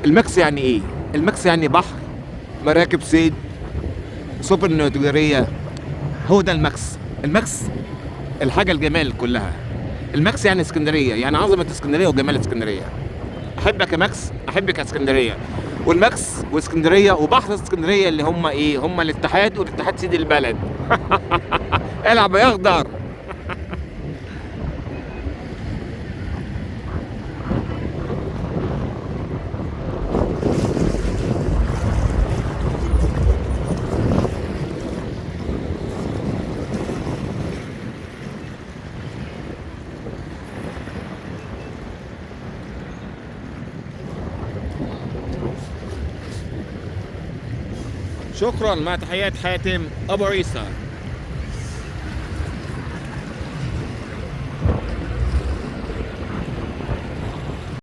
الماكس يعني ايه؟ الماكس يعني بحر، مراكب صيد، سفن تجاريه. هو ده الماكس. الماكس الحاجه الجمال كلها. الماكس يعني اسكندريه، يعني عظمه اسكندريه وجمال اسكندريه. احبك يا ماكس، احبك يا اسكندريه. والماكس واسكندريه وبحر اسكندريه اللي هم ايه؟ هم الاتحاد، والاتحاد سيد البلد. العب يا اخضر. شكرا، مع تحيات حاتم ابو عيسى.